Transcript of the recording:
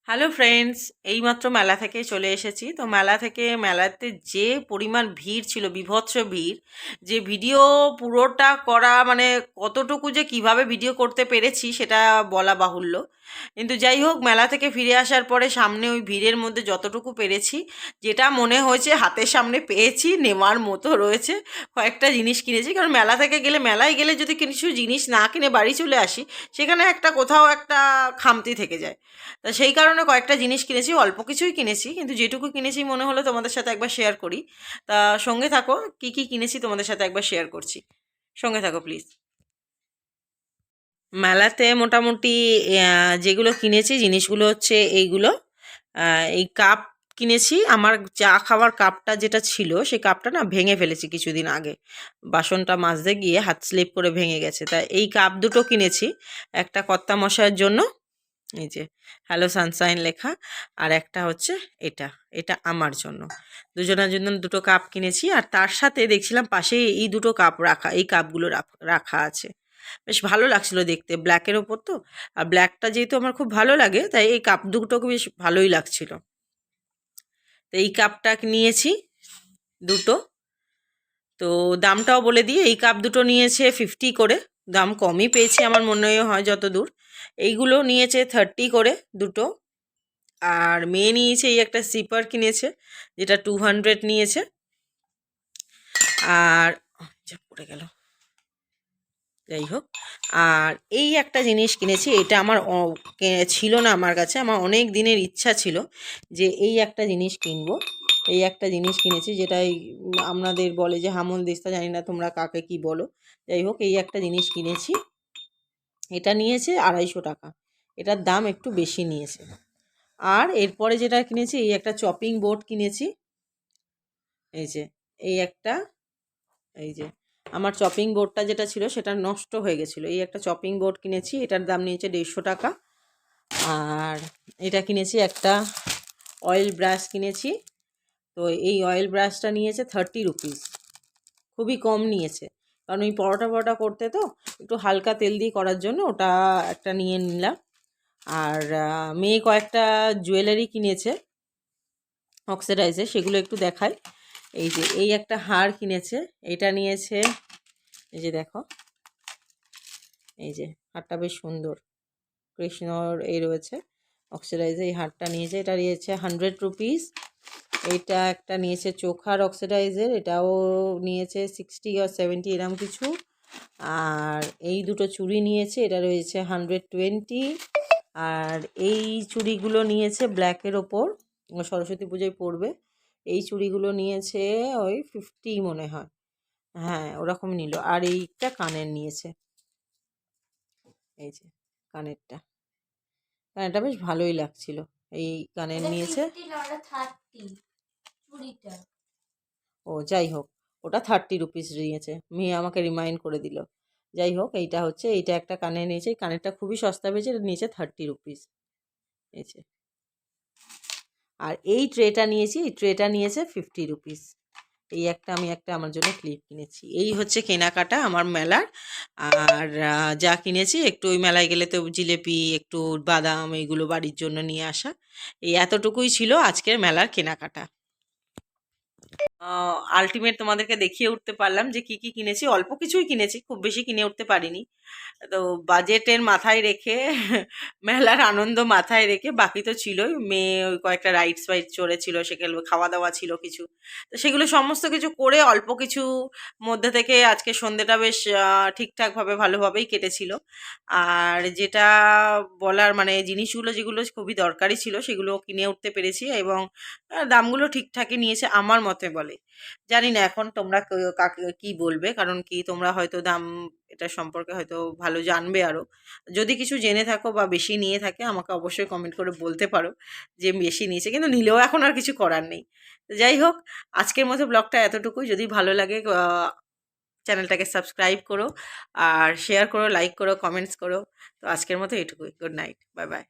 Hello friends, এইমাত্র মেলা থেকে চলে এসেছি। তো মেলাতে যে পরিমাণ ভিড় ছিল, বীভৎস ভিড়, যে ভিডিও পুরোটা করা মানে কতটুকু যে কিভাবে ভিডিও করতে পেরেছি সেটা বলা বাহুল্য। কিন্তু যাই হোক, মেলা থেকে ফিরে আসার পরে সামনে ওই ভিড়ের মধ্যে যতটুকু পেরেছি, যেটা মনে হয়েছে হাতের সামনে পেয়েছি, নেওয়ার মতো রয়েছে, কয়েকটা জিনিস কিনেছি। কারণ মেলা থেকে গেলে, মেলায় গেলে যদি কিছু জিনিস না কিনে বাড়ি চলে আসি, সেখানে একটা কোথাও একটা খামতি থেকে যায়। তা সেই কারণে কয়েকটা জিনিস কিনেছি, অল্প কিছুই কিনেছি, কিন্তু যেটুকু কিনেছি মনে হলো তোমাদের সাথে একবার শেয়ার করি। তা সঙ্গে থাকো, কি কি কিনেছি তোমাদের সাথে একবার শেয়ার করছি, সঙ্গে থাকো প্লিজ। মেলাতে মোটামুটি যেগুলো কিনেছি জিনিসগুলো হচ্ছে এইগুলো। এই কাপ কিনেছি। আমার চা খাওয়ার কাপটা যেটা ছিল, সেই কাপটা না ভেঙে ফেলেছি কিছুদিন আগে, বাসনটা মাজতে গিয়ে হাত স্লিপ করে ভেঙে গেছে। তা এই কাপ দুটো কিনেছি, একটা কর্তা মশাইয়ের জন্য, এই যে হ্যালো সানশাইন লেখা, আর একটা হচ্ছে এটা, এটা আমার জন্য। দুজনের জন্য দুটো কাপ কিনেছি। আর তার সাথে দেখছিলাম পাশে এই দুটো কাপ রাখা, এই কাপগুলো রাখা আছে। বেশ ভালো লাগছিল দেখতে, ব্ল্যাকের ওপর তো। আর ব্ল্যাকটা যেহেতু আমার খুব ভালো লাগে, তাই এই কাপ দুটোকে বেশ ভালোই লাগছিল। তো এই কাপটা নিয়েছি দুটো। তো দামটাও বলে দিই, এই কাপ দুটো নিয়েছে 50 করে, দাম কমই পেয়েছি আমার মনে হয় যতদূর। এইগুলো নিয়েছে 30 করে দুটো। আর মেয়ে নিয়েছে এই একটা সিপার কিনেছে, যেটা 200 নিয়েছে। আর যা পড়ে গেল, যাই হোক। আর এই একটা জিনিস কিনেছি, এটা আমার ছিল না আমার কাছে, আমার অনেক দিনের ইচ্ছা ছিল যে এই একটা জিনিস কিনবো। এই একটা জিনিস কিনেছি, যেটা আপনাদের বলে যে হামল দিস্তা, জানি না তোমরা কাকে কি বলো। যাই হোক, এই একটা জিনিস কিনেছি। এটা নিয়েছে 250 টাকা, এটার দাম একটু বেশি নিয়েছে। আর এরপরে যেটা কিনেছি, এই একটা চপিং বোর্ড কিনেছি। এই যে এই একটা, এই যে আমার চপিং বোর্ডটা যেটা ছিল সেটা নষ্ট হয়ে গেছিলো, এই একটা চপিং বোর্ড কিনেছি, এটার দাম নিয়েছে 150 টাকা। আর এটা কিনেছি একটা অয়েল ব্রাশ কিনেছি। তো এই অয়েল ব্রাশটা নিয়েছে 30 রুপিস, খুবই কম নিয়েছে। কারণ ওই পরোটা করতে তো একটু হালকা তেল দিয়ে করার জন্য ওটা একটা নিয়ে নিলাম। আর মেয়ে কয়েকটা জুয়েলারি কিনেছে অক্সিডাইজে, সেগুলো একটু দেখাই। এই যে এই একটা হার কিনেছে, এটা নিয়েছে, এই যে দেখো, এই যে হারটা বেশ সুন্দর, কৃষ্ণর এই রয়েছে অক্সিডাইজে, এই হারটা নিয়েছে, এটা নিয়েছে 100 রুপিস। এইটা একটা নিয়েছে চোখার অক্সিডাইজের, এটাও নিয়েছে 60 or 70 এরম কিছু। আর এই দুটো চুড়ি নিয়েছে, এটা রয়েছে 120। আর এই চুড়িগুলো নিয়েছে ব্ল্যাকের ওপর, সরস্বতী পুজোয় পরবে। এই চুড়িগুলো নিয়েছে ওই 50 মনে হয়, হ্যাঁ ওরকম নিল। আর এইটা কানের নিয়েছে, এই যে কানেরটা, কানেরটা বেশ ভালোই লাগছিল, এই কানের নিয়েছে। ও যাই হোক, ওটা 30 রুপিস নিয়েছে, মেয়ে আমাকে রিমাইন্ড করে দিল। যাই হোক, এইটা হচ্ছে, এইটা একটা কানের নিয়েছে, এই কানেরটা খুবই সস্তা পেয়েছে, এটা নিয়েছে 30 রুপিস। এই যে, আর এই ট্রেটা নিয়েছি, এই ট্রেটা নিয়েছে 50 রুপিস। এই একটা আমি একটা আমার জন্য ক্লিপ কিনেছি। এই হচ্ছে কেনাকাটা আমার মেলার। আর যা কিনেছি, একটু ওই মেলায় গেলে তো জিলেপি, একটু বাদাম, এইগুলো বাড়ির জন্য নিয়ে আসা। এই এতটুকুই ছিল আজকের মেলার কেনাকাটা। আল্টিমেট তোমাদেরকে দেখিয়ে উঠতে পারলাম যে কি কি কিনেছি। অল্প কিছুই কিনেছি, খুব বেশি কিনে উঠতে পারিনি। তো বাজেটের মাথায় রেখে মেলার আনন্দ মাথায় রেখে বাকি তো ছিলই। মেয়ে ওই কয়েকটা রাইডস ফাইডস চড়েছিল, সেগুলো খাওয়া দাওয়া ছিল কিছু। তো সেগুলো সমস্ত কিছু করে অল্প কিছু মধ্যে থেকে আজকে সন্ধ্যেটা বেশ ঠিকঠাকভাবে ভালোভাবেই কেটেছিল। আর যেটা বলার মানে, জিনিসগুলো যেগুলো খুবই দরকারি ছিল সেগুলো কিনে উঠতে পেরেছি, এবং দামগুলো ঠিকঠাকই নিয়েছে আমার মতে বলে। জানি না এখন তোমরা কাকে কি বলবে, কারণ কি তোমরা হয়তো দাম এটা সম্পর্কে হয়তো ভালো জানবে আরও। যদি কিছু জেনে থাকো বা বেশি নিয়ে থাকে, আমাকে অবশ্যই কমেন্ট করে বলতে পারো যে বেশি নিয়েছে, কিন্তু নিলেও এখন আর কিছু করার নেই। তো যাই হোক, আজকের মতো ব্লগটা এতটুকুই। যদি ভালো লাগে চ্যানেলটাকে সাবস্ক্রাইব করো, আর শেয়ার করো, লাইক করো, কমেন্টস করো। তো আজকের মতো এটুকুই। Good night, bye bye.